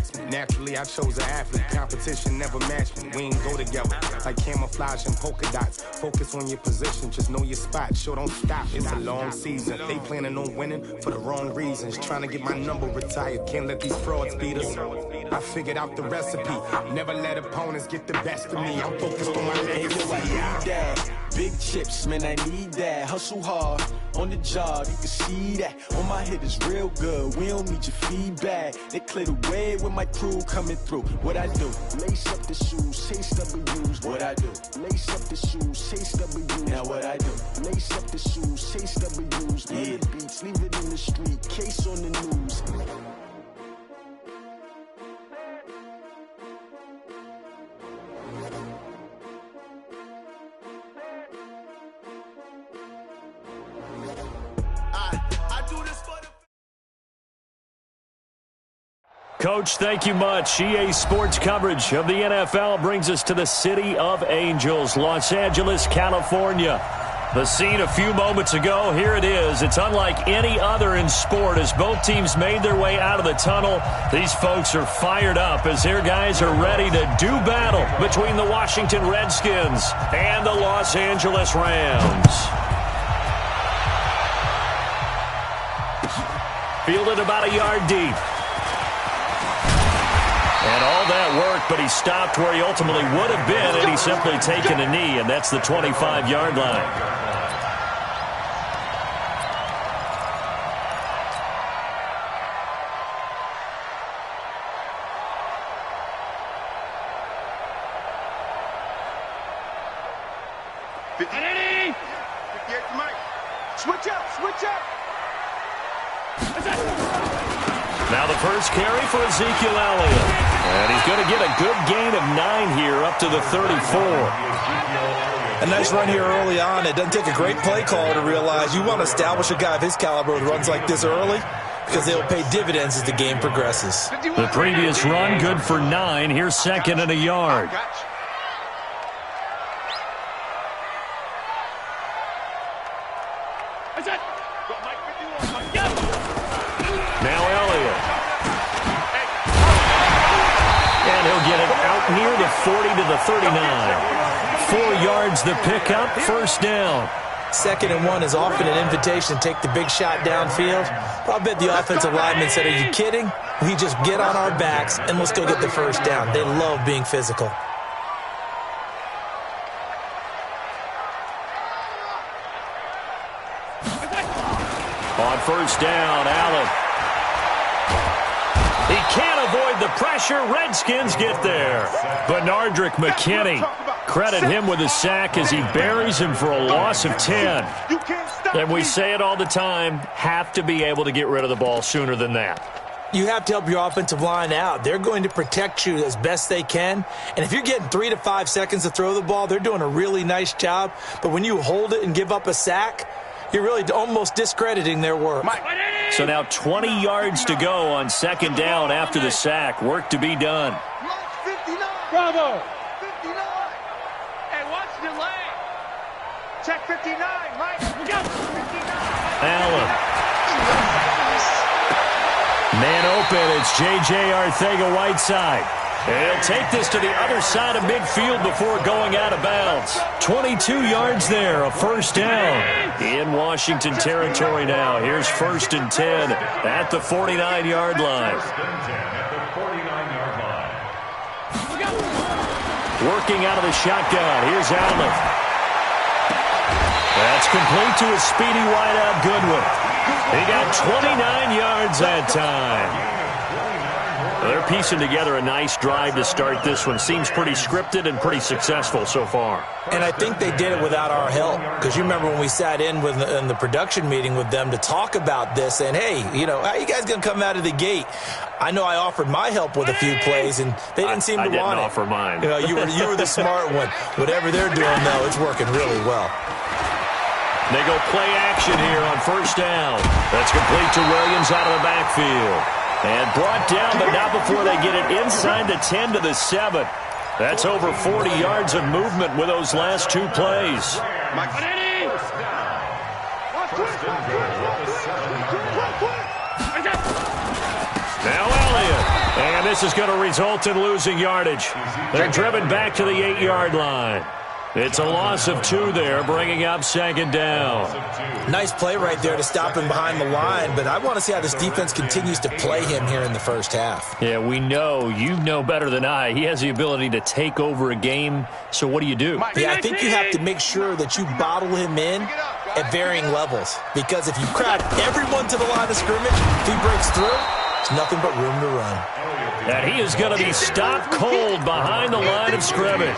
ask me. Naturally, I chose an athlete. Competition never matched me. We ain't go together like camouflage and polka dots. Focus on your position, just know your spot. Sure, don't stop. It's a long season. They planning on winning for the wrong reasons. Trying to get my number retired. Can't let these frauds beat us. I figured out the recipe. Never let opponents get the best of me. I'm focused on my legacy. Big chips, man, I need that. Hustle hard on the job, you can see that. On my head is real good. We don't need your feedback. They clear the way with my crew coming through. What I do? Lace up the shoes, chase W's. What I do? Lace up the shoes, chase W's. Now what I do? Lace up the shoes, chase W's. Yeah. The beats, leave it in the street. Case on the news. Coach, thank you much. EA Sports coverage of the NFL brings us to the City of Angels, Los Angeles, California. The scene a few moments ago, here it is. It's unlike any other in sport as both teams made their way out of the tunnel. These folks are fired up as their guys are ready to do battle between the Washington Redskins and the Los Angeles Rams. Fielded about a yard deep. And all that work, but he stopped where he ultimately would have been had he simply taken a knee, and that's the 25-yard line. Switch up, switch up. Now the first carry for Ezekiel Elliott. And he's going to get a good gain of 9 here up to the 34. A nice run here early on. It doesn't take a great play call to realize you want to establish a guy of his caliber who runs like this early because they'll pay dividends as the game progresses. The previous run good for 9. Here's second and a yard. Now Elliott. And he'll get it out near the 40 to the 39. 4 yards the pickup, first down. 2nd and 1 is often an invitation to take the big shot downfield. But I bet the offensive lineman said, are you kidding? We just get on our backs and let's go get the first down. They love being physical. On first down, Allen. He can't avoid the pressure. Redskins get there. Benardrick McKinney. Credit him with a sack as he buries him for a loss of 10. And we say it all the time, have to be able to get rid of the ball sooner than that. You have to help your offensive line out. They're going to protect you as best they can. And if you're getting 3 to 5 seconds to throw the ball, they're doing a really nice job. But when you hold it and give up a sack, you're really almost discrediting their work. So now 20 yards to go on second down after the sack. Work to be done. Bravo. 59. Hey, watch the lane. Check 59, Mike. We got 59. Allen. Man open, it's J.J. Arcega-Whiteside. He'll take this to the other side of midfield before going out of bounds. 22 yards there, a first down. In Washington territory now. Here's 1st and 10 at the 49-yard line. Working out of the shotgun. Here's Allen. That's complete to a speedy wideout Goodwin. He got 29 yards that time. They're piecing together a nice drive to start this one. Seems pretty scripted and pretty successful so far. And I think they did it without our help. Because you remember when we sat in the production meeting with them to talk about this, and hey, you know, how you guys going to come out of the gate? I know I offered my help with a few plays, and they didn't seem to want it. I didn't offer mine. You know, you were the smart one. Whatever they're doing, though, it's working really well. They go play action here on first down. That's complete to Williams out of the backfield. And brought down, but not before they get it inside the 10 to the 7. That's over 40 yards of movement with those last 2 plays. Now Elliott. And this is going to result in losing yardage. They're driven back to the 8-yard line. It's a loss of 2 there, bringing up second down. Nice play right there to stop him behind the line, but I want to see how this defense continues to play him here in the first half. Yeah, we know. You know better than I. He has the ability to take over a game, so what do you do? Yeah, I think you have to make sure that you bottle him in at varying levels, because if you crowd everyone to the line of scrimmage, if he breaks through, there's nothing but room to run. And he is going to be stopped cold behind the line of scrimmage.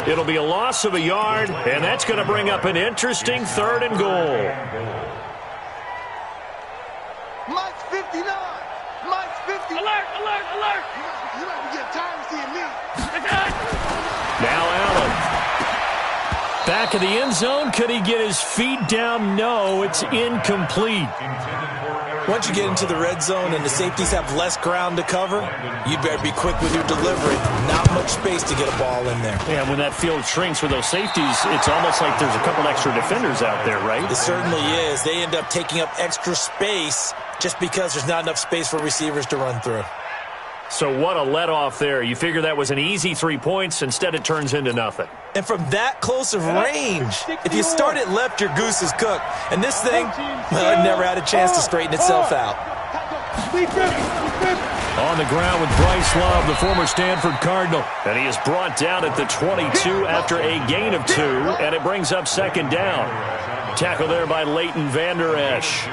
It'll be a loss of a yard, and that's going to bring up an interesting 3rd and goal. Mike's 59. Mike's 50. Alert, alert, alert. You might be getting tired of seeing me. Now Allen. Back of the end zone. Could he get his feet down? No, it's incomplete. Once you get into the red zone and the safeties have less ground to cover, you better be quick with your delivery. Not much space to get a ball in there. Yeah, when that field shrinks with those safeties, it's almost like there's a couple extra defenders out there, right? It certainly is. They end up taking up extra space just because there's not enough space for receivers to run through. So what a let-off there. You figure that was an easy 3 points. Instead, it turns into nothing. And from that close of range, if you start it left, your goose is cooked. And this thing, well, it never had a chance to straighten itself out. On the ground with Bryce Love, the former Stanford Cardinal. And he is brought down at the 22 after a gain of 2, and it brings up second down. Tackle there by Leighton Vander Esch.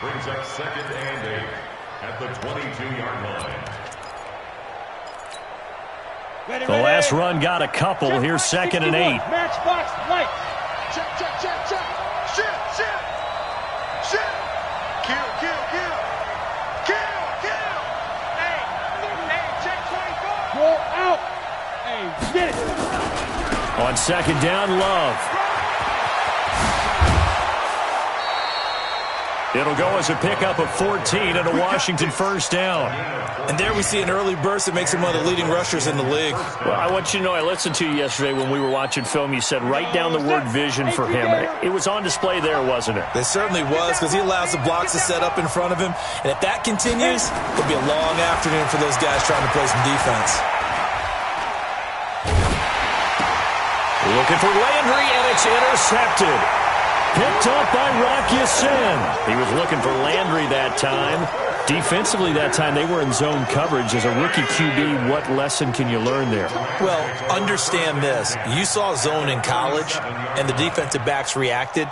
Brings up 2nd and 8 at the 22-yard line. The last run got a couple. Here's 2nd and 8. Matchbox light. Check, check, check, check. Shit, shit. Shit. Kill, kill, kill. Kill, kill. Hey, check 24. Go out. Hey, get it. On second down, Love. It'll go as a pickup of 14 and a Washington first down. And there we see an early burst that makes him one of the leading rushers in the league. Well, I want you to know, I listened to you yesterday when we were watching film. You said write down the word vision for him. It was on display there, wasn't it? It certainly was, because he allows the blocks to set up in front of him. And if that continues, it'll be a long afternoon for those guys trying to play some defense. Looking for Landry, and it's intercepted. Picked up by Rocky Sin. He was looking for Landry that time. Defensively that time, they were in zone coverage. As a rookie QB, what lesson can you learn there? Well, understand this. You saw zone in college, and the defensive backs reacted,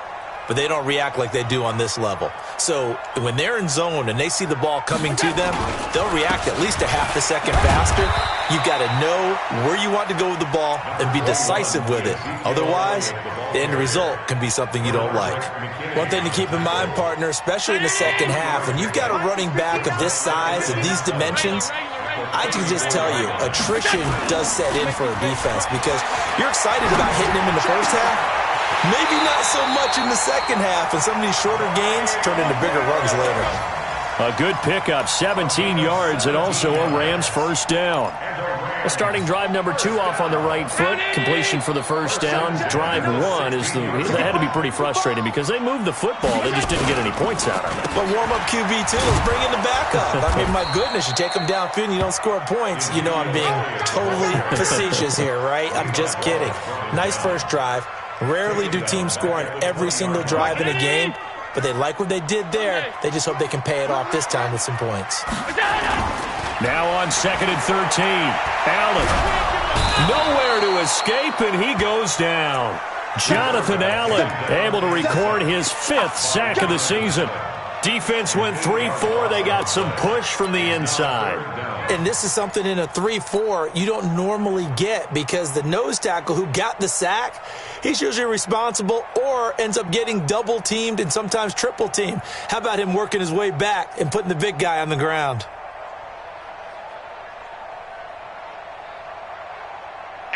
but they don't react like they do on this level. So when they're in zone and they see the ball coming to them, they'll react at least a half a second faster. You've got to know where you want to go with the ball and be decisive with it. Otherwise, the end result can be something you don't like. One thing to keep in mind, partner, especially in the second half, when you've got a running back of this size and these dimensions, I can just tell you, attrition does set in for a defense, because you're excited about hitting him in the first half. Maybe not so much in the second half, and some of these shorter gains turn into bigger runs later. A good pickup, 17 yards, and also a Rams first down. A starting drive number 2 off on the right foot. Completion for the first down. Drive 1 that had to be pretty frustrating because they moved the football. They just didn't get any points out of it. But warm-up QB, too. Let's bring in the backup. I mean, my goodness, you take them downfield and you don't score points. You know I'm being totally facetious here, right? I'm just kidding. Nice first drive. Rarely do teams score on every single drive in a game, but they like what they did there. They just hope they can pay it off this time with some points. Now on 2nd and 13. Allen. Nowhere to escape, and he goes down. Jonathan Allen able to record his 5th sack of the season. Defense went 3-4. They got some push from the inside. And this is something in a 3-4 you don't normally get, because the nose tackle who got the sack, he's usually responsible or ends up getting double-teamed and sometimes triple-teamed. How about him working his way back and putting the big guy on the ground?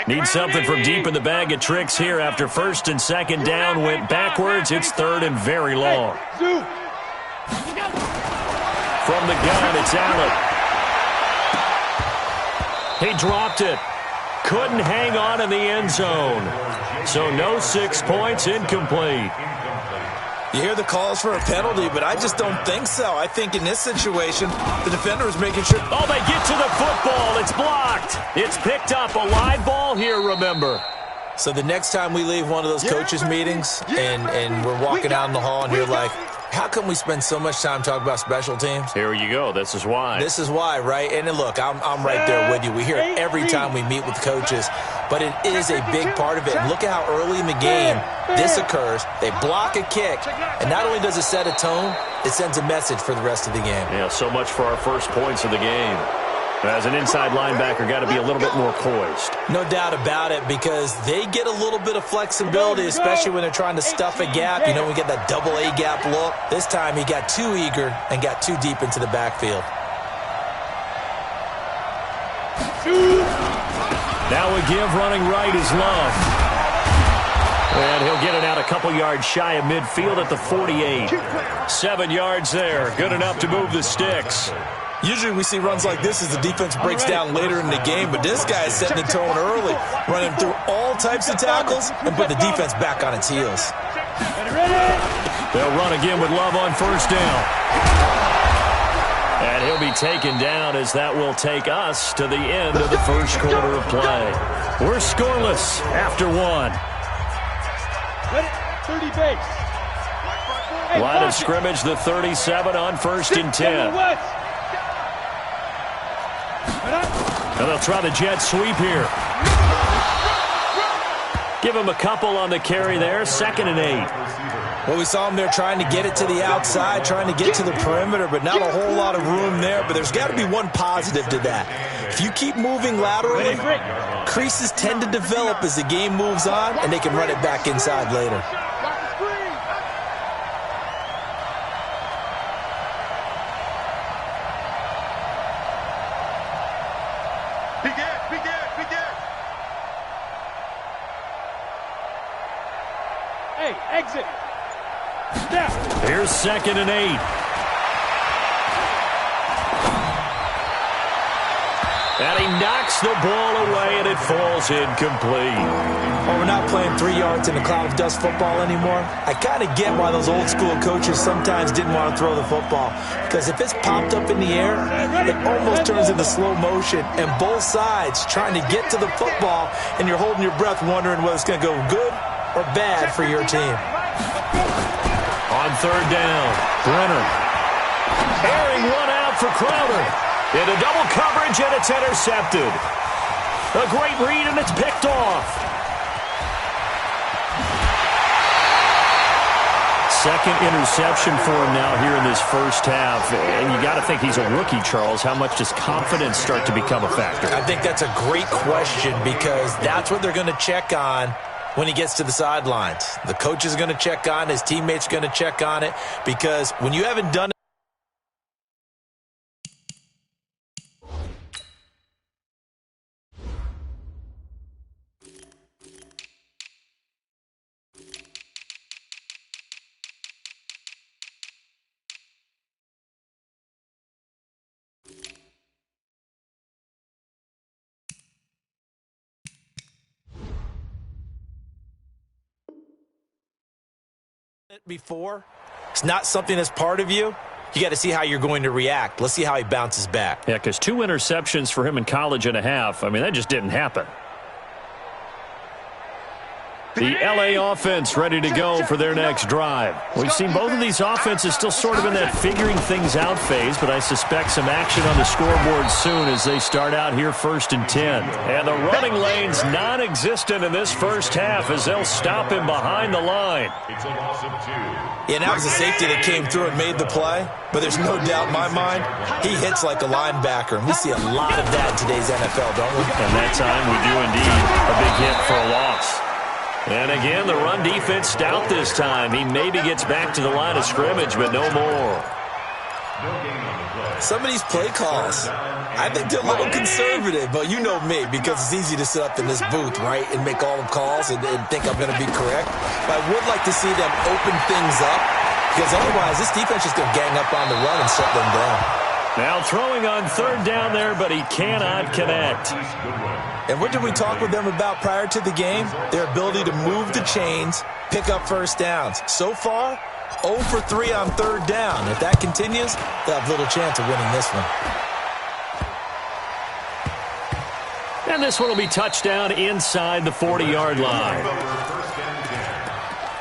Need something from deep in the bag of tricks here after 1st and 2nd down. Went backwards. It's 3rd and very long. From the gun, it's Allen. He dropped it. Couldn't hang on in the end zone. So no 6 points, incomplete. You hear the calls for a penalty, but I just don't think so. I think in this situation, the defender is making sure. Oh, they get to the football. It's picked up. A live ball here, remember. So the next time we leave one of those coaches' meetings and we're walking out in the hall and you're like, how come we spend so much time talking about special teams? Here you go. This is why. This is why, right? And look, I'm right there with you. We hear it every time we meet with coaches, but it is a big part of it. And look at how early in the game this occurs. They block a kick, and not only does it set a tone, it sends a message for the rest of the game. Yeah, so much for our first points of the game. As an inside linebacker, got to be a little bit more poised. No doubt about it, because they get a little bit of flexibility, especially when they're trying to stuff a gap. You know, we get that double A gap look. This time he got too eager and got too deep into the backfield. Now a give running right is Love. And he'll get it out a couple yards shy of midfield at the 48. 7 yards there. Good enough to move the sticks. Usually we see runs like this as the defense breaks down later in the game, but this guy is setting the tone early, running through all types of tackles and put the defense back on its heels. They'll run again with Love on first down. And he'll be taken down as that will take us to the end of the first quarter of play. We're scoreless after one. 30 base. Line of scrimmage, the 37 on first and 10. And they'll try the jet sweep here. Give him a couple on the carry there. 2nd and 8. Well, we saw him there trying to get it to the outside, trying to get to the perimeter, but not a whole lot of room there. But there's got to be one positive to that. If you keep moving laterally, creases tend to develop as the game moves on, and they can run it back inside later. Exit. Step. Here's 2nd and 8. And he knocks the ball away, and it falls incomplete. Well, we're not playing 3 yards in a cloud of dust football anymore. I kind of get why those old school coaches sometimes didn't want to throw the football. Because if it's popped up in the air, it almost turns into slow motion. And both sides trying to get to the football, and you're holding your breath wondering whether it's going to go good or bad for your team. On third down, Brenner. Airing one out for Crowder. Into double coverage, and it's intercepted. A great read, and it's picked off. Second interception for him now here in this first half. And you got to think he's a rookie, Charles. How much does confidence start to become a factor? I think that's a great question, because that's what they're going to check on when he gets to the sidelines. The coach is going to check on it. His teammates are going to check on it, because when you haven't done it, before, it's not something that's part of you. You got to see how you're going to react. Let's see how he bounces back. Yeah, because 2 interceptions for him in college and a half. I mean, that just didn't happen. The LA offense ready to go for their next drive. We've seen both of these offenses still sort of in that figuring things out phase, but I suspect some action on the scoreboard soon as they start out here 1st and 10. And the running lane's non-existent in this first half as they'll stop him behind the line. It's a loss of 2. Yeah, that was a safety that came through and made the play, but there's no doubt in my mind he hits like a linebacker, and we see a lot of that in today's NFL, don't we? And that time we do indeed. A big hit for a loss. And again, the run defense stout this time. He maybe gets back to the line of scrimmage, but no more. Some of these play calls, I think they're a little conservative, but you know me, because it's easy to sit up in this booth, right, and make all the calls and think I'm going to be correct. But I would like to see them open things up, because otherwise this defense is going to gang up on the run and shut them down. Now throwing on third down there, but he cannot connect. And what did we talk with them about prior to the game? Their ability to move the chains, pick up first downs. So far, 0 for 3 on third down. If that continues, they'll have little chance of winning this one. And this one will be touchdown inside the 40-yard line. First and 10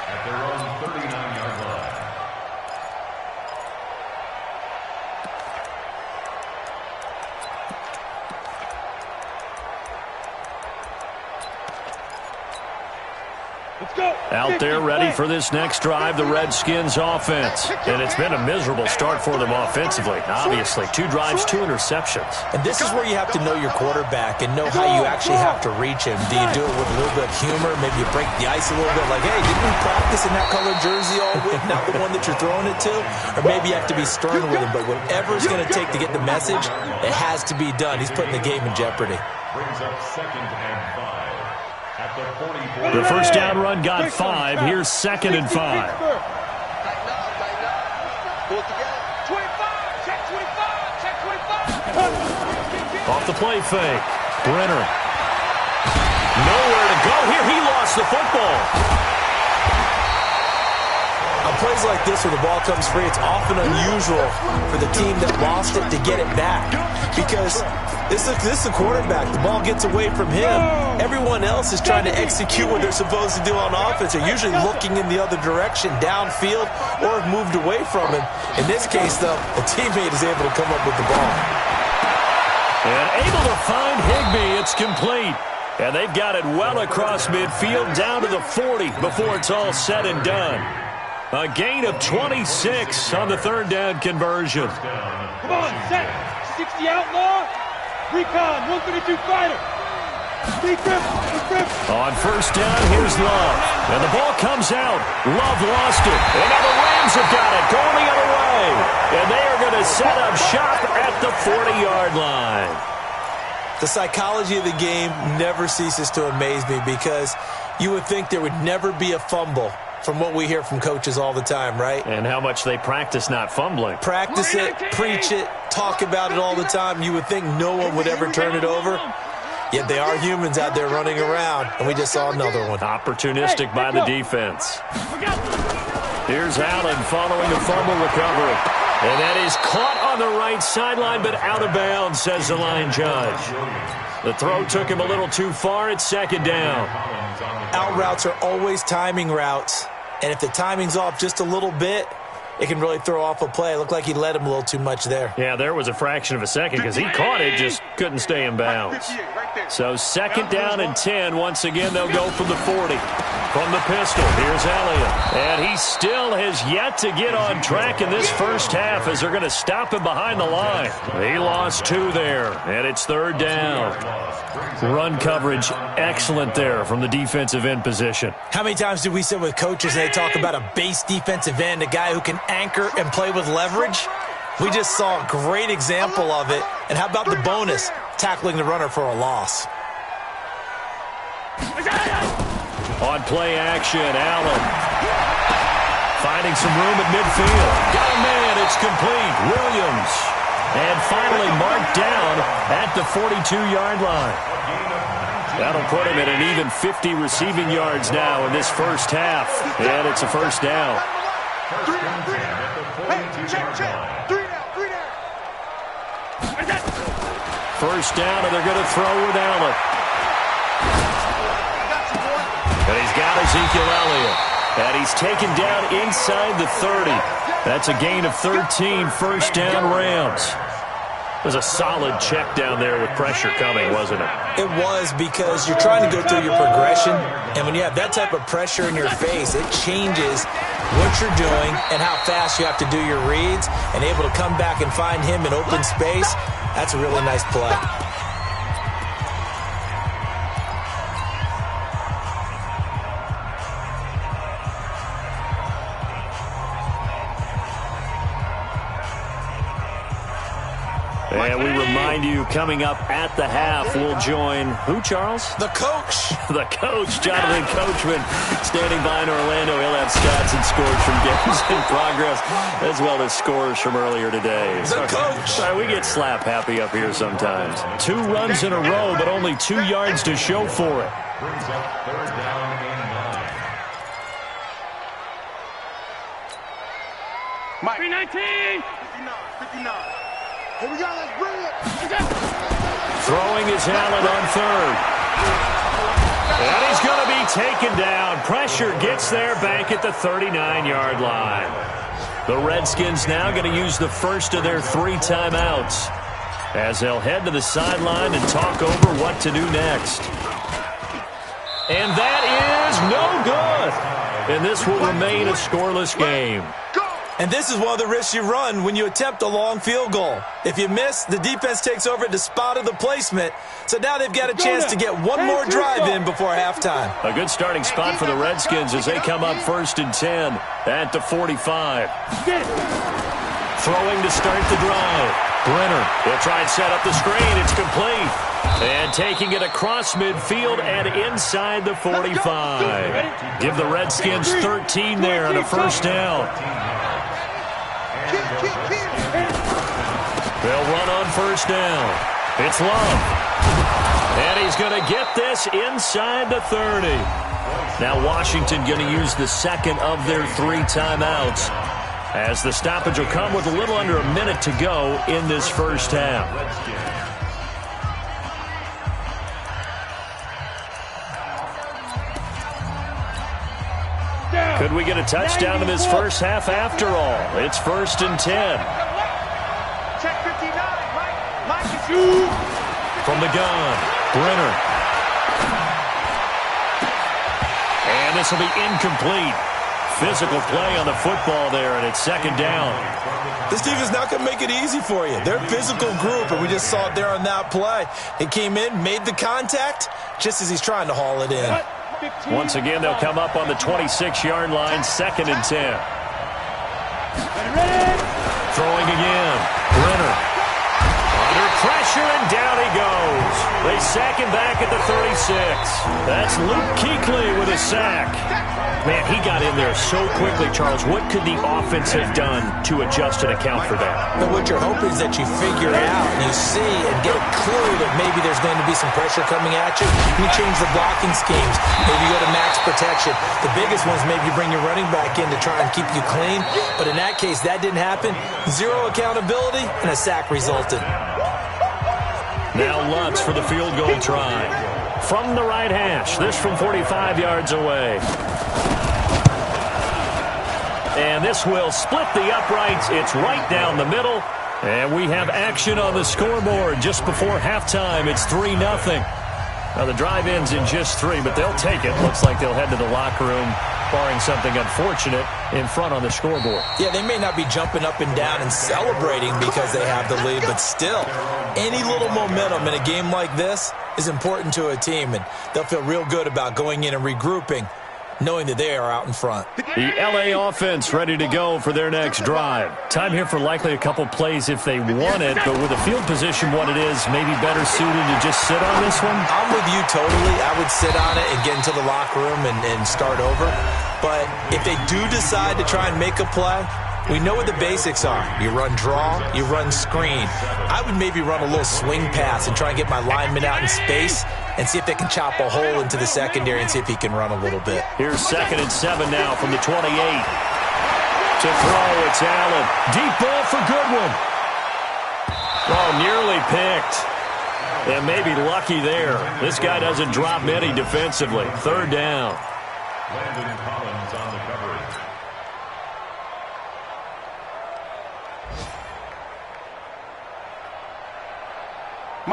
at their own 39-yard line. Out there ready for this next drive, the Redskins offense. And it's been a miserable start for them offensively. Obviously, 2 drives, 2 interceptions. And this is where you have to know your quarterback and know how you actually have to reach him. Do you do it with a little bit of humor? Maybe you break the ice a little bit like, hey, didn't we practice in that colored jersey all week, not the one that you're throwing it to? Or maybe you have to be stern with him. But whatever it's going to take to get the message, it has to be done. He's putting the game in jeopardy. Brings up 2nd and 5. At the 44. The first down run got 5. Here's 2nd and 5. Tighten up, tighten up. Pull it together. 25, check 25, check 25. Off the play fake. Brenner. Nowhere to go here. He lost the football. On plays like this where the ball comes free, it's often unusual for the team that lost it to get it back. Because this is the quarterback. The ball gets away from him. Everyone else is trying to execute what they're supposed to do on offense. They're usually looking in the other direction, downfield, or have moved away from him. In this case, though, a teammate is able to come up with the ball. And able to find Higbee. It's complete. And they've got it well across midfield down to the 40 before it's all said and done. A gain of 26 on the 3rd down conversion. Come on, set. 60 outlaw. Recon, 132 fighter. On first down, here's Love. And the ball comes out. Love lost it. And now the Rams have got it going the other way. And they are going to set up shop at the 40-yard line. The psychology of the game never ceases to amaze me because you would think there would never be a fumble from what we hear from coaches all the time, right? And how much they practice not fumbling. Practice it, preach it, talk about it all the time. You would think no one would ever turn it over. Yet they are humans out there running around, and we just saw another one. Opportunistic by the defense. Here's Allen following the fumble recovery. And that is caught on the right sideline, but out of bounds, says the line judge. The throw took him a little too far. It's 2nd down. Out routes are always timing routes. And if the timing's off just a little bit, it can really throw off a play. It looked like he led him a little too much there. Yeah, there was a fraction of a second because he caught it, just couldn't stay in bounds. So 2nd down and 10. Once again, they'll go from the 40. From the pistol, here's Elliott. And he still has yet to get on track in this first half as they're going to stop him behind the line. He lost 2 there, and it's 3rd down. Run coverage excellent there from the defensive end position. How many times do we sit with coaches and they talk about a base defensive end, a guy who can anchor and play with leverage? We just saw a great example of it. And how about the bonus? Tackling the runner for a loss. On play action, Allen finding some room at midfield. Got a man, it's complete. Williams. And finally marked down at the 42-yard line. That'll put him at an even 50 receiving yards now in this first half. And it's a first down. First down, and they're going to throw with Allen. And he's got Ezekiel Elliott. And he's taken down inside the 30. That's a gain of 13, first down Rams. It was a solid check down there with pressure coming, wasn't it? It was, because you're trying to go through your progression, and when you have that type of pressure in your face, it changes what you're doing and how fast you have to do your reads, and able to come back and find him in open space. That's a really nice play. And we remind you, coming up at the half, we'll join who, Charles? The coach. The coach, Jonathan Coachman, standing by in Orlando. He'll have stats and scores from games in progress, as well as scores from earlier today. The coach. Sorry, we get slap happy up here sometimes. 2 runs in a row, but only 2 yards to show for it. Brings up 3rd down and 9. Mike. 319. 59. 59. Here we go, let's bring it. Throwing is Allen on third. And he's going to be taken down. Pressure gets there back at the 39-yard line. The Redskins now going to use the first of their 3 timeouts as they'll head to the sideline and talk over what to do next. And that is no good. And this will remain a scoreless game. And this is one of the risks you run when you attempt a long field goal. If you miss, the defense takes over at the spot of the placement. So now they've got a chance to get one more drive in before halftime. A good starting spot for the Redskins as they come up 1st and 10 at the 45. Throwing to start the drive. Brenner will try and set up the screen. It's complete. And taking it across midfield and inside the 45. Give the Redskins 13 there on a first down. They'll run on first down. It's Love. And he's going to get this inside the 30. Now Washington going to use the second of their 3 timeouts, as the stoppage will come with a little under a minute to go in this first half. Could we get a touchdown in this first half after all? It's 1st and 10. Check 59. Mike is from the gun. Brenner. And this will be incomplete. Physical play on the football there, and it's 2nd down. This defense is not going to make it easy for you. They're a physical group, and we just saw it there on that play. It came in, made the contact, just as he's trying to haul it in. Once again, they'll come up on the 26-yard line, 2nd and 10. Throwing again. Brenner. Under pressure, and down he goes. They sack him back at the 36. That's Luke Kuechly with a sack. Man, he got in there so quickly, Charles. What could the offense have done to adjust and account for that? But what you're hoping is that you figure out and you see and get a clue that maybe there's going to be some pressure coming at you. You change the blocking schemes. Maybe you go to max protection. The biggest ones, maybe you bring your running back in to try and keep you clean. But in that case, that didn't happen. 0 accountability, and a sack resulted. Now Lutz for the field goal try. From the right hash. This from 45 yards away. And this will split the uprights. It's right down the middle. And we have action on the scoreboard just before halftime. It's 3-0. Now the drive ends in just 3, but they'll take it. Looks like they'll head to the locker room, barring something unfortunate, in front on the scoreboard. Yeah, they may not be jumping up and down and celebrating because they have the lead, but still, any little momentum in a game like this is important to a team, and they'll feel real good about going in and regrouping, knowing that they are out in front. The L.A. offense ready to go for their next drive. Time here for likely a couple plays if they want it, but with the field position what it is, maybe better suited to just sit on this one? I'm with you totally. I would sit on it and get into the locker room and start over. But if they do decide to try and make a play, we know what the basics are. You run draw, you run screen. I would maybe run a little swing pass and try and get my lineman out in space and see if they can chop a hole into the secondary and see if he can run a little bit. Here's 2nd and 7 now from the 28. To throw, it's Allen. Deep ball for Goodwin. Oh, nearly picked. And maybe lucky there. This guy doesn't drop many defensively. 3rd down. Landon Collins on the coverage.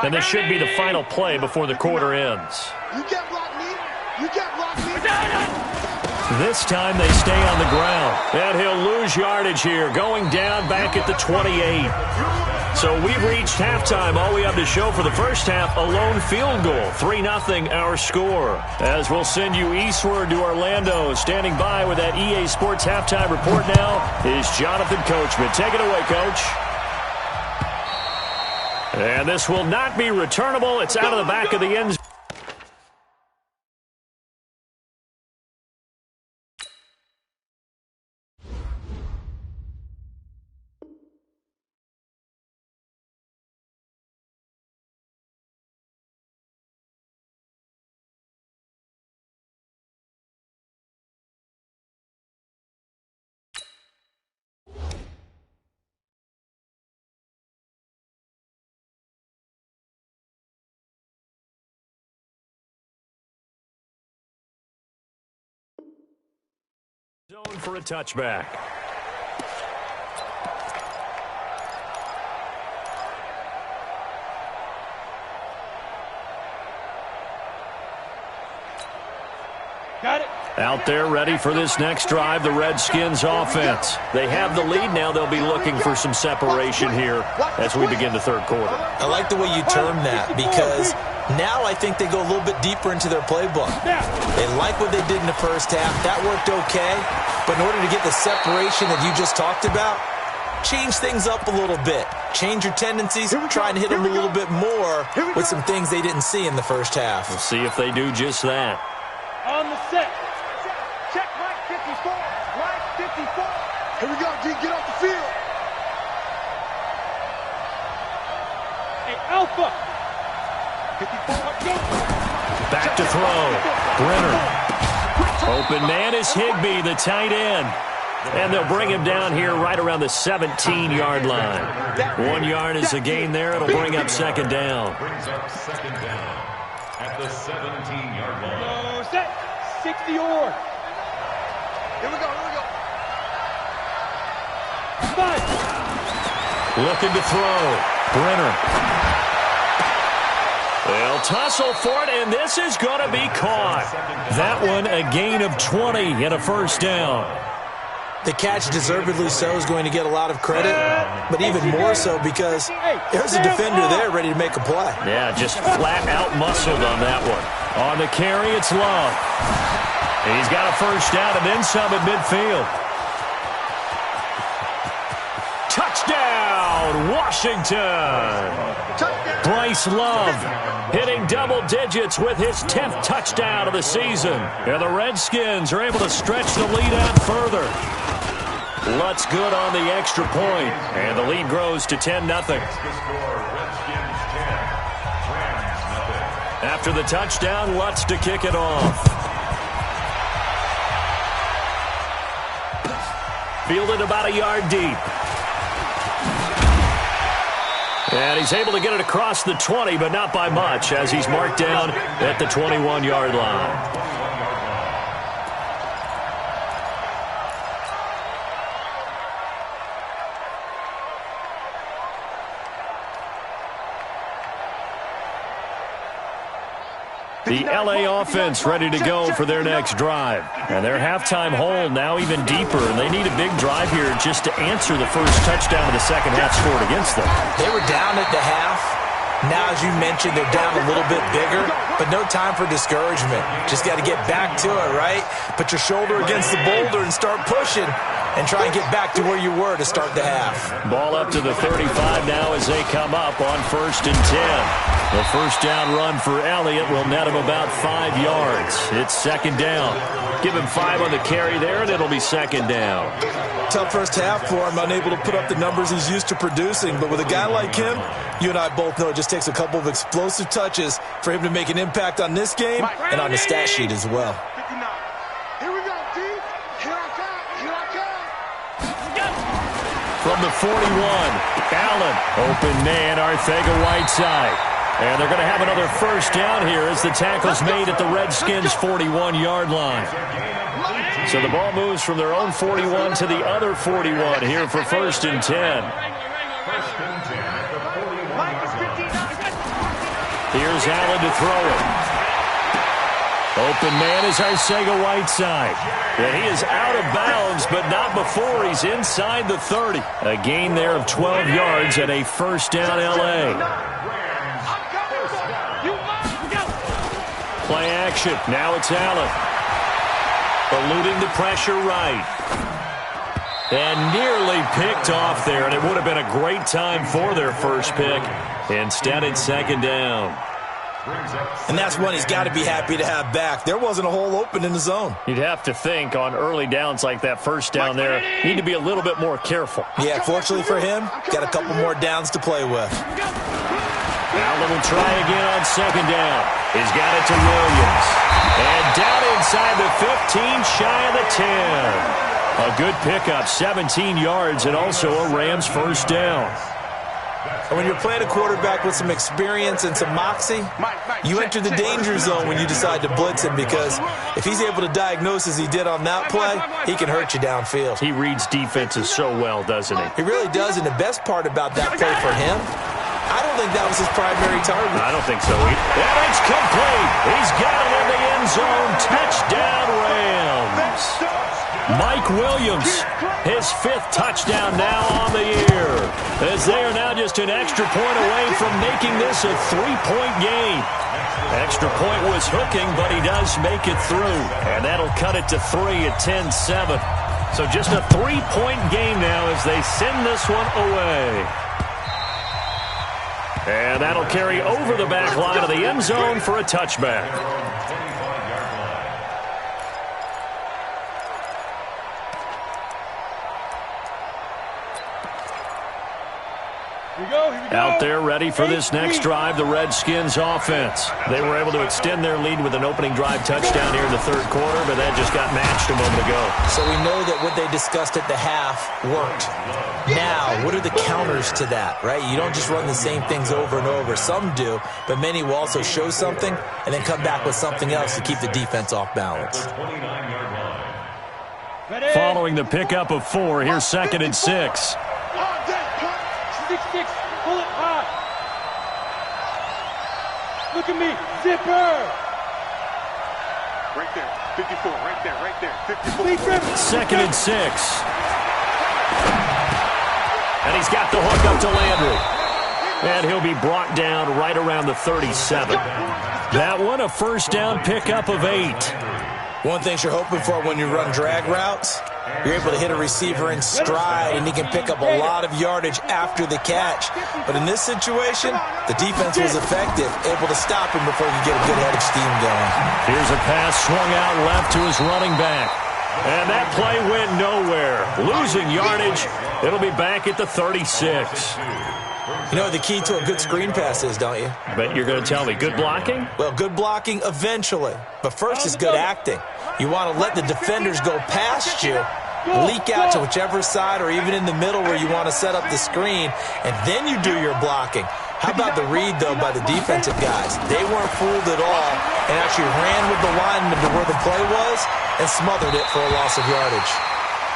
And this should be the final play before the quarter ends. You can't block me. You can't block me. This time they stay on the ground. And he'll lose yardage here, going down back at the 28. So we've reached halftime. All we have to show for the first half, a lone field goal. 3-0 our score. As we'll send you eastward to Orlando. Standing by with that EA Sports halftime report now is Jonathan Coachman. Take it away, Coach. And this will not be returnable. It's out of the back of the end zone. Zone for a touchback. Got it. Out there ready for this next drive, the Redskins offense. They have the lead now. They'll be looking for some separation here as we begin the third quarter. I like the way you term that because now I think they go a little bit deeper into their playbook. They like what they did in the first half. That worked okay. But in order to get the separation that you just talked about, change things up a little bit. Change your tendencies, try and hit them a little bit more with some things they didn't see in the first half. We'll see if they do just that. On the set. Check right 54. Right 54. Here we go, D. Get off the field. Hey, Alpha. 54. Go. Back to throw. Brenner. Open man is Higbee, the tight end. And they'll bring him down here right around the 17-yard line. 1 yard is a gain there. It'll bring up second down. Brings up second down at the 17-yard line. No, set. 60 or. Here we go, here we go. Five. Looking to throw. Brenner. They'll tussle for it, and this is going to be caught. That one a gain of 20 and a first down. The catch, deservedly so, is going to get a lot of credit, but even more so because there's a defender there ready to make a play. Yeah, just flat out muscled on that one. On the carry, it's Love. He's got a first down and then some at midfield. Touchdown, Washington! Bryce Love hitting double digits with his 10th touchdown of the season. And the Redskins are able to stretch the lead out further. Lutz good on the extra point, and the lead grows to 10-0. After the touchdown, Lutz to kick it off. Fielded about a yard deep. And he's able to get it across the 20, but not by much, as he's marked down at the 21-yard line. The LA offense ready to go for their next drive. And their halftime hole now even deeper, and they need a big drive here just to answer the first touchdown of the second half scored against them. They were down at the half. Now, as you mentioned, they're down a little bit bigger, but no time for discouragement. Just got to get back to it, right? Put your shoulder against the boulder and start pushing and try and get back to where you were to start the half. Ball up to the 35 now as they come up on 1st and 10. The first down run for Elliott will net him about 5 yards. It's second down. Give him 5 on the carry there, and it'll be second down. Tough first half for him, unable to put up the numbers he's used to producing. But with a guy like him, you and I both know it just takes a couple of explosive touches for him to make an impact on this game and on the stat sheet as well. Here we go, D. Here I come. Here I come. From the 41, Allen. Open man, Arcega-Whiteside. And they're going to have another first down here as the tackle's made at the Redskins' 41-yard line. So the ball moves from their own 41 to the other 41 here for 1st and 10. Here's Allen to throw it. Open man is Arcega-Whiteside. And he is out of bounds, but not before he's inside the 30. A gain there of 12 yards and a first down LA. Play action. Now it's Allen. Eluding the pressure right. And nearly picked off there, and it would have been a great time for their first pick. Instead, it's second down. And that's one he's got to be happy to have back. There wasn't a hole open in the zone. You'd have to think on early downs like that first down there, need to be a little bit more careful. Yeah, fortunately for him, got a couple more downs to play with. Allen will try again on second down. He's got it to Williams. And down inside the 15, shy of the 10. A good pickup, 17 yards, and also a Rams first down. And when you're playing a quarterback with some experience and some moxie, you enter the danger zone when you decide to blitz him, because if he's able to diagnose as he did on that play, he can hurt you downfield. He reads defenses so well, doesn't he? He really does, and the best part about that play for him, I don't think that was his primary target. I don't think so. And it's complete. He's got it in the end zone. Touchdown, Rams. Mike Williams, his 5th touchdown now on the year, as they are now just an extra point away from making this a 3-point game. Extra point was hooking, but he does make it through, and that'll cut it to 3 at 10-7. So just a 3-point game now as they send this one away. And that'll carry over the back line of the end zone for a touchback. Out there ready for this next drive, the Redskins offense. They were able to extend their lead with an opening drive touchdown here in the 3rd quarter, but that just got matched a moment ago. So we know that what they discussed at the half worked. Now, what are the counters to that, right? You don't just run the same things over and over. Some do, but many will also show something and then come back with something else to keep the defense off balance. Following the pickup of 4, here's 2nd and 6. 6-6, pull it high. Look at me, zipper. Right there, 54, right there, 54. 2nd and 6. And he's got the hook up to Landry. And he'll be brought down right around the 37. That one, a first down pickup of 8. One thing you're hoping for when you run drag routes, you're able to hit a receiver in stride, and he can pick up a lot of yardage after the catch. But in this situation, the defense was effective, able to stop him before he could get a good head of steam going. Here's a pass swung out left to his running back. And that play went nowhere. Losing yardage. It'll be back at the 36. You know what the key to a good screen pass is, don't you? Bet you're going to tell me. Good blocking? Well, good blocking eventually. But first is good acting. You want to let the defenders go past you, leak out to whichever side or even in the middle where you want to set up the screen, and then you do your blocking. How about the read, though, by the defensive guys? They weren't fooled at all and actually ran with the lineman to where the play was and smothered it for a loss of yardage.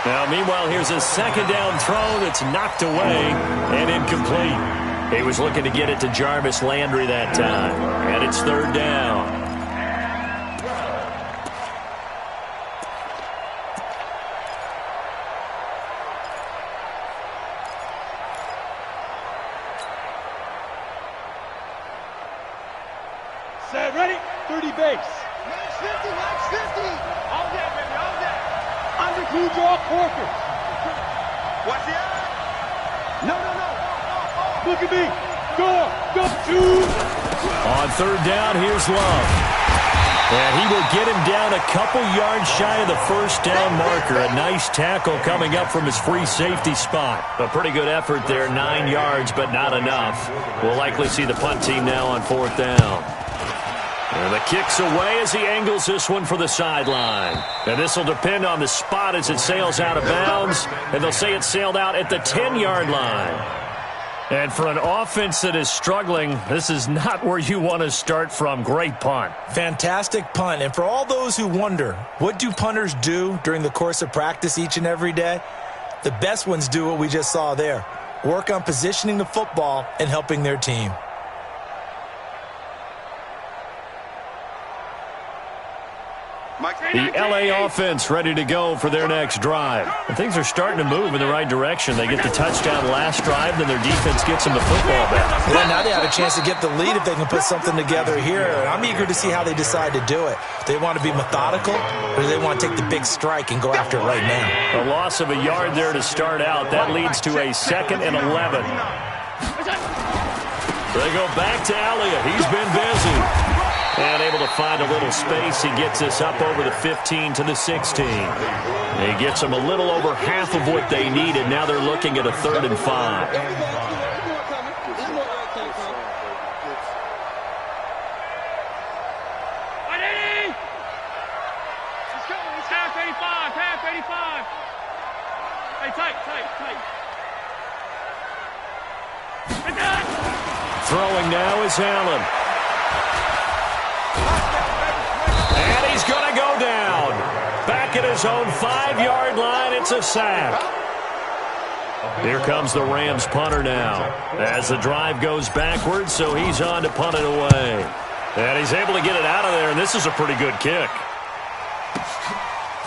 Now, meanwhile, here's a 2nd down throw that's knocked away and incomplete. He was looking to get it to Jarvis Landry that time, and it's 3rd down. Set, ready? 30 base. Max 50, max 50. All that, baby, all that. Under two draw Corker. What's the other? No. Look at me. Go, 2. On 3rd down, here's Love. And he will get him down a couple yards shy of the first down marker. A nice tackle coming up from his free safety spot. A pretty good effort there, 9 yards, but not enough. We'll likely see the punt team now on 4th down. And the kick's away as he angles this one for the sideline. And this will depend on the spot as it sails out of bounds. And they'll say it sailed out at the 10-yard line. And for an offense that is struggling, this is not where you want to start from. Great punt. Fantastic punt. And for all those who wonder, what do punters do during the course of practice each and every day? The best ones do what we just saw there. Work on positioning the football and helping their team. The LA offense ready to go for their next drive. And things are starting to move in the right direction. They get the touchdown last drive, then their defense gets them the football back. Well, now they have a chance to get the lead if they can put something together here. I'm eager to see how they decide to do it. Do they want to be methodical, or do they want to take the big strike and go after it right now? A loss of a yard there to start out. That leads to a 2nd and 11. They go back to Elliott. He's been busy. And able to find a little space. He gets this up over the 15 to the 16. He gets them a little over half of what they needed. Now they're looking at a 3rd and 5. It's half 85. Hey, tight. Throwing now is Allen. And he's going to go down. Back at his own 5-yard line, it's a sack. Here comes the Rams punter now. As the drive goes backwards, so he's on to punt it away. And he's able to get it out of there, and this is a pretty good kick.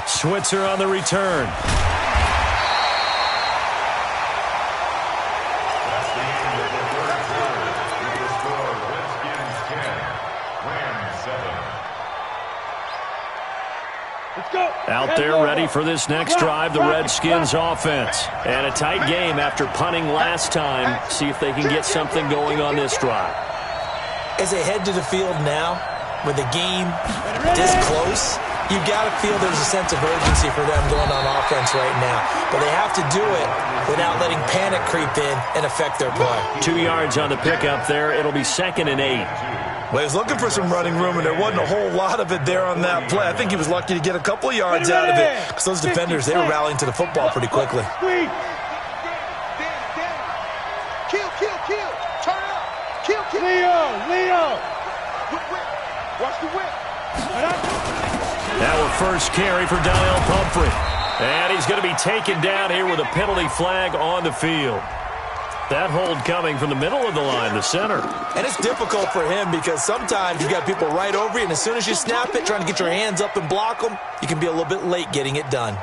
Switzer on the return. Out there ready for this next drive, the Redskins offense. And a tight game after punting last time. See if they can get something going on this drive. As they head to the field now, with the game this close, you've got to feel there's a sense of urgency for them going on offense right now. But they have to do it without letting panic creep in and affect their play. 2 yards on the pickup there. It'll be 2nd and 8. Well, he was looking for some running room, and there wasn't a whole lot of it there on that play. I think he was lucky to get a couple of yards out of it because those defenders, they were rallying to the football pretty quickly. Kill. Turn up. Kill. Leo. Watch the whip. Now a first carry for Daniel Pumphrey. And he's going to be taken down here with a penalty flag on the field. That hold coming from the middle of the line, the center. And it's difficult for him because sometimes you've got people right over you, and as soon as you snap it, trying to get your hands up and block them, you can be a little bit late getting it done.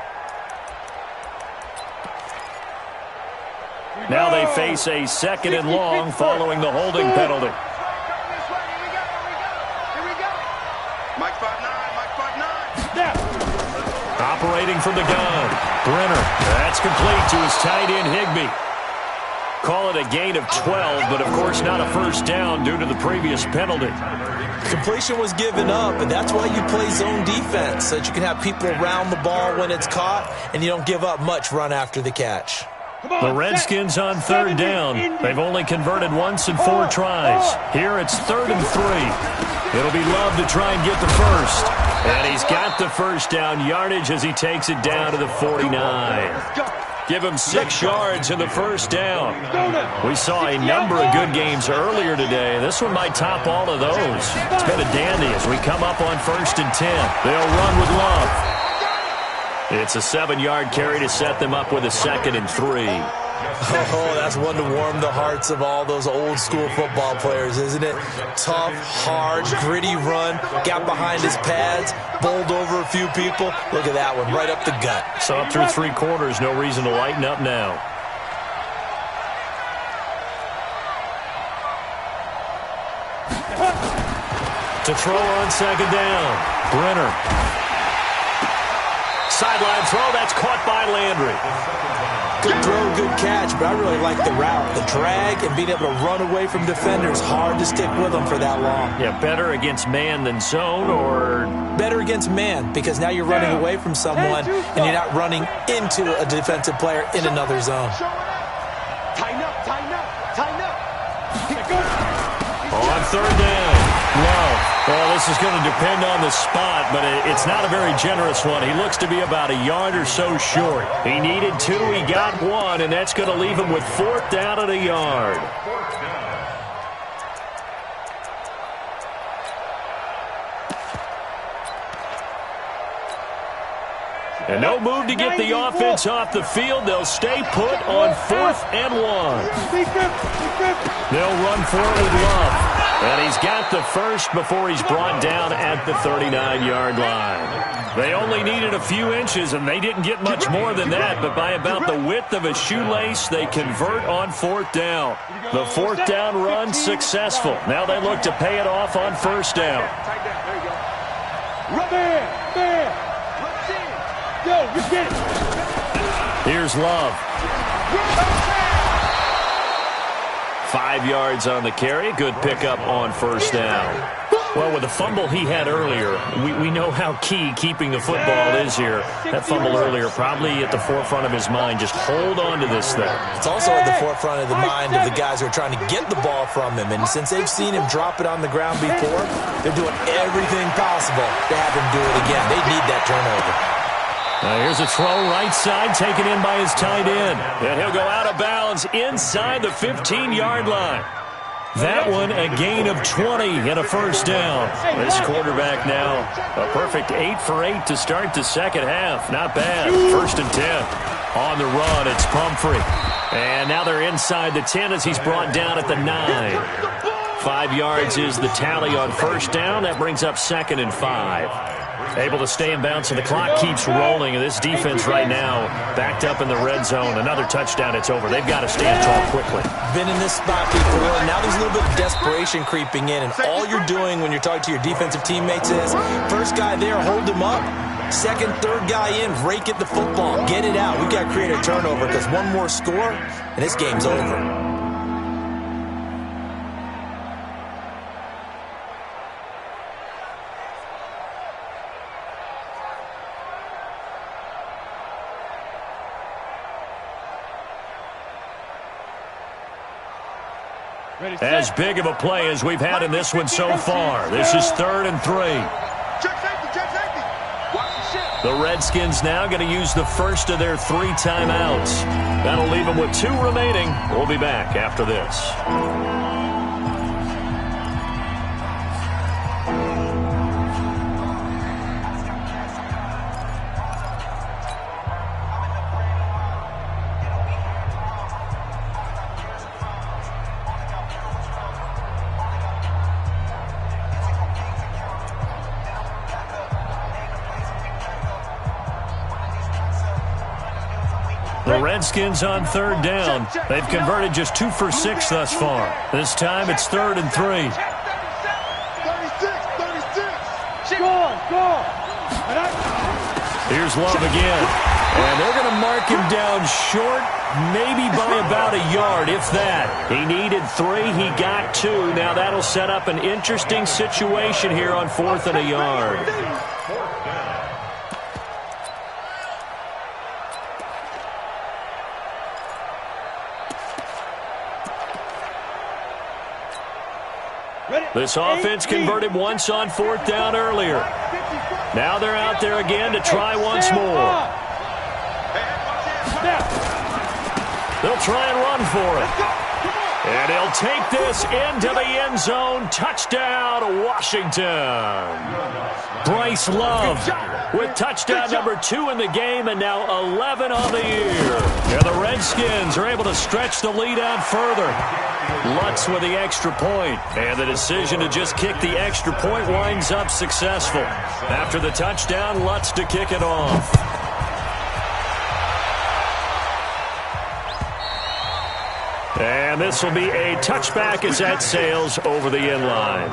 Now they face a 2nd and long following the holding penalty. Here we go. Mike 5'9". Operating from the gun. Brenner. That's complete to his tight end, Higbee. Call it a gain of 12, but of course not a first down due to the previous penalty. Completion was given up, and that's why you play zone defense, so that you can have people around the ball when it's caught, and you don't give up much run after the catch. The Redskins on 3rd down. They've only converted once in 4 tries. Here it's 3rd and 3. It'll be Love to try and get the first. And he's got the first down yardage as he takes it down to the 49. Give him 6 yards in the first down. We saw a number of good games earlier today. This one might top all of those. It's been a dandy as we come up on 1st and 10. They'll run with Love. It's a 7-yard carry to set them up with a 2nd and 3. Oh, that's one to warm the hearts of all those old school football players, isn't it? Tough, hard, gritty run, got behind his pads, bowled over a few people. Look at that one, right up the gut. So up through 3 quarters, no reason to lighten up now. To throw on 2nd down, Brenner. Sideline throw, that's caught by Landry. Good throw, good catch, but I really like the route. The drag and being able to run away from defenders, hard to stick with them for that long. Yeah, better against man than zone, or? Better against man, because now you're running away from someone and you're not running into a defensive player in another zone. Tighten up. On 3rd down, Love. Well, this is going to depend on the spot, but it's not a very generous one. He looks to be about a yard or so short. He needed 2, he got 1, and that's going to leave him with 4th down at a yard. And no move to get the offense off the field. They'll stay put on 4th and 1. They'll run for it with Love. And he's got the first before he's brought down at the 39-yard line. They only needed a few inches, and they didn't get much more than that. But by about the width of a shoelace, they convert on 4th down. The 4th down run successful. Now they look to pay it off on 1st down. Here's Love. 5 yards on the carry. Good pickup on 1st down. Well, with the fumble he had earlier, we know how key keeping the football is here. That fumble earlier probably at the forefront of his mind. Just hold on to this thing. It's also at the forefront of the mind of the guys who are trying to get the ball from him. And since they've seen him drop it on the ground before, they're doing everything possible to have him do it again. They need that turnover. Here's a throw right side, taken in by his tight end. And he'll go out of bounds inside the 15-yard line. That one a gain of 20 and a first down. This quarterback now a perfect 8 for 8 to start the second half. Not bad. 1st and 10. On the run, it's Pumphrey. And now they're inside the 10 as he's brought down at the 9. 5 yards is the tally on first down. That brings up 2nd and 5. Able to stay in bounds, and the clock keeps rolling. And this defense right now backed up in the red zone. Another touchdown, it's over. They've got to stand tall quickly. Been in this spot before, and now there's a little bit of desperation creeping in. And all you're doing when you're talking to your defensive teammates is, first guy there, hold him up. Second, third guy in, rake at the football. Get it out. We've got to create a turnover because one more score, and this game's over. As big of a play as we've had in this one so far. This is 3rd and 3. The Redskins now going to use the first of their 3 timeouts. That'll leave them with 2 remaining. We'll be back after this. The Redskins on 3rd down. They've converted just 2 for 6 thus far. This time it's 3rd and 3. 36. Go. Here's Love again. And they're going to mark him down short, maybe by about a yard, if that. He needed 3. He got 2. Now that'll set up an interesting situation here on 4th and a yard. This offense converted once on 4th down earlier. Now they're out there again to try once more. They'll try and run for it. And he'll take this into the end zone. Touchdown, Washington. Bryce Love with touchdown number 2 in the game, and now 11 on the year. And the Redskins are able to stretch the lead out further. Lutz with the extra point, and the decision to just kick the extra point winds up successful. After the touchdown, Lutz to kick it off. And this will be a touchback as that sails over the end line.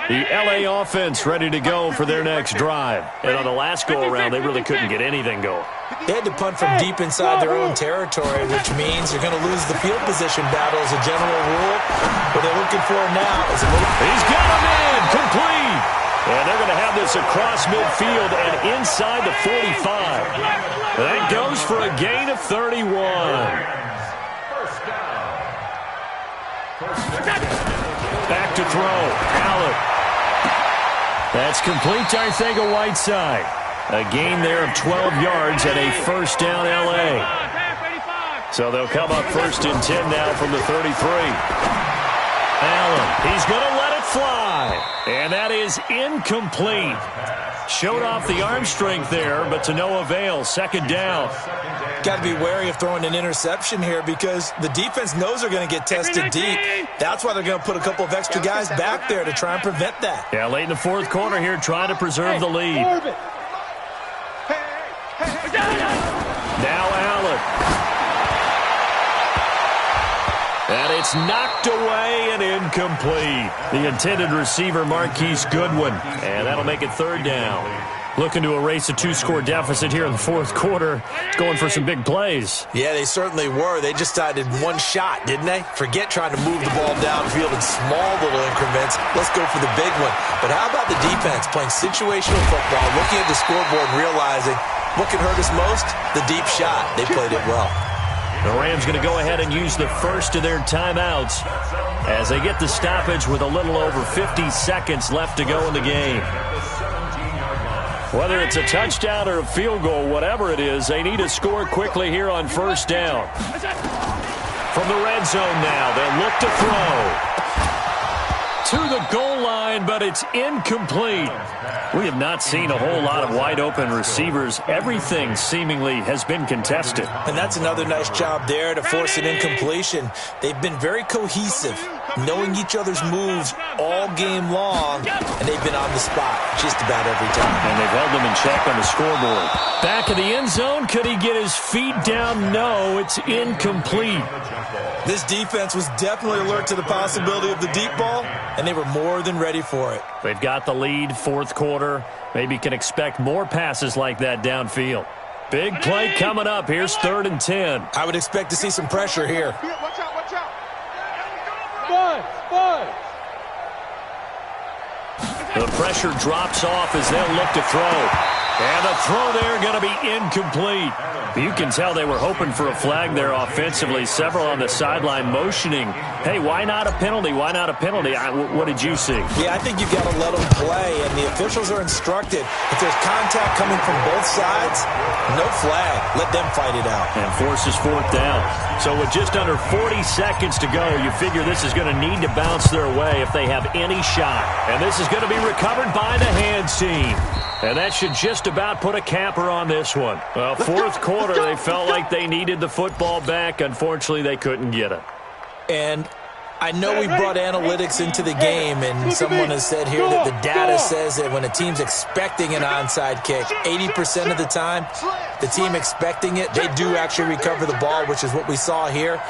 The L.A. offense ready to go for their next drive. And on the last go-around, they really couldn't get anything going. They had to punt from deep inside their own territory, which means they're going to lose the field position battle as a general rule. What they're looking for now is a little... He's got him in, complete. And they're going to have this across midfield and inside the 45. That goes for a gain of 31. Back to throw. Allen. That's complete to Arcega-Whiteside. A gain there of 12 yards and a first down L.A. So they'll come up 1st and 10 now from the 33. Allen, he's going to let it fly. And that is incomplete. Showed off the arm strength there, but to no avail. 2nd down. Got to be wary of throwing an interception here because the defense knows they're going to get tested deep. That's why they're going to put a couple of extra guys back there to try and prevent that. Yeah, late in the 4th quarter here, trying to preserve the lead. Now Allen. And it's knocked away and incomplete. The intended receiver, Marquise Goodwin. And that'll make it 3rd down. Looking to erase a 2-score deficit here in the 4th quarter. Going for some big plays. Yeah, they certainly were. They just decided one shot, didn't they? Forget trying to move the ball downfield in small little increments. Let's go for the big one. But how about the defense playing situational football, looking at the scoreboard and realizing what can hurt us most? The deep shot. They played it well. The Rams going to go ahead and use the first of their timeouts as they get the stoppage with a little over 50 seconds left to go in the game. Whether it's a touchdown or a field goal, whatever it is, they need to score quickly here on first down. From the red zone now, they'll look to throw. To the goal line, but it's incomplete. We have not seen a whole lot of wide-open receivers. Everything seemingly has been contested. And that's another nice job there to force an incompletion. They've been very cohesive, knowing each other's moves all game long, and they've been on the spot just about every time. And they've held them in check on the scoreboard. Back of the end zone, could he get his feet down? No, it's incomplete. This defense was definitely alert to the possibility of the deep ball, and they were more than ready for it. They've got the lead, fourth quarter. Maybe can expect more passes like that downfield. Big play coming up. Here's 3rd and 10. I would expect to see some pressure here. Watch out, watch out. The pressure drops off as they'll look to throw. And the throw there going to be incomplete. You can tell they were hoping for a flag there offensively. Several on the sideline motioning, hey, why not a penalty? Why not a penalty? What did you see? Yeah, I think you've got to let them play, and the officials are instructed. If there's contact coming from both sides, no flag. Let them fight it out. And forces 4th down. So with just under 40 seconds to go, you figure this is going to need to bounce their way if they have any shot. And this is going to be recovered by the hands team. And that should just about put a capper on this one. Well, fourth quarter, they felt like they needed the football back. Unfortunately, they couldn't get it. And I know we brought analytics into the game, and someone has said here that the data says that when a team's expecting an onside kick, 80% of the time, the team expecting it, they do actually recover the ball, which is what we saw here.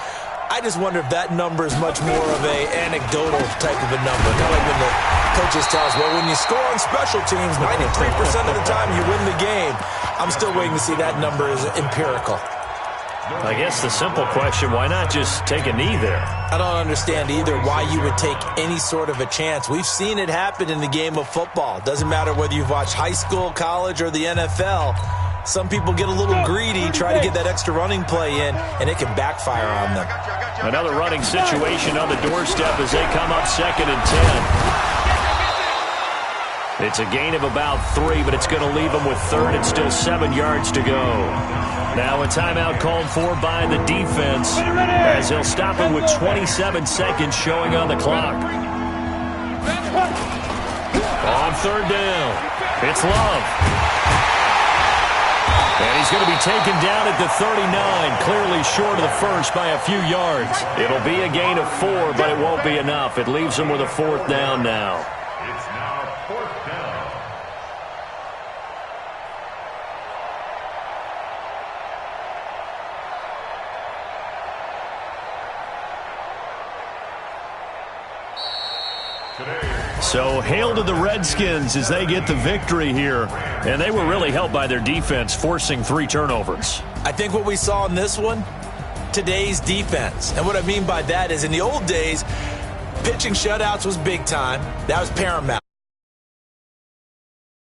I just wonder if that number is much more of a anecdotal type of a number. Kind of like when the coaches tell us, well, when you score on special teams, 93% of the time you win the game. I'm still waiting to see that number is empirical. I guess the simple question, why not just take a knee there? I don't understand either why you would take any sort of a chance. We've seen it happen in the game of football. Doesn't matter whether you've watched high school, college, or the NFL. Some people get a little greedy, try to get that extra running play in, and it can backfire on them. Another running situation on the doorstep as they come up 2nd and 10. It's a gain of about 3, but it's going to leave them with 3rd and still 7 yards to go. Now a timeout called for by the defense as they'll stop it with 27 seconds showing on the clock. On 3rd down, it's Love. And he's going to be taken down at the 39, clearly short of the first by a few yards. It'll be a gain of 4, but it won't be enough. It leaves him with a 4th down now. It's now 4th down. So hail to the Redskins as they get the victory here. And they were really helped by their defense, forcing 3 turnovers. I think what we saw in this one, today's defense. And what I mean by that is in the old days, pitching shutouts was big time. That was paramount.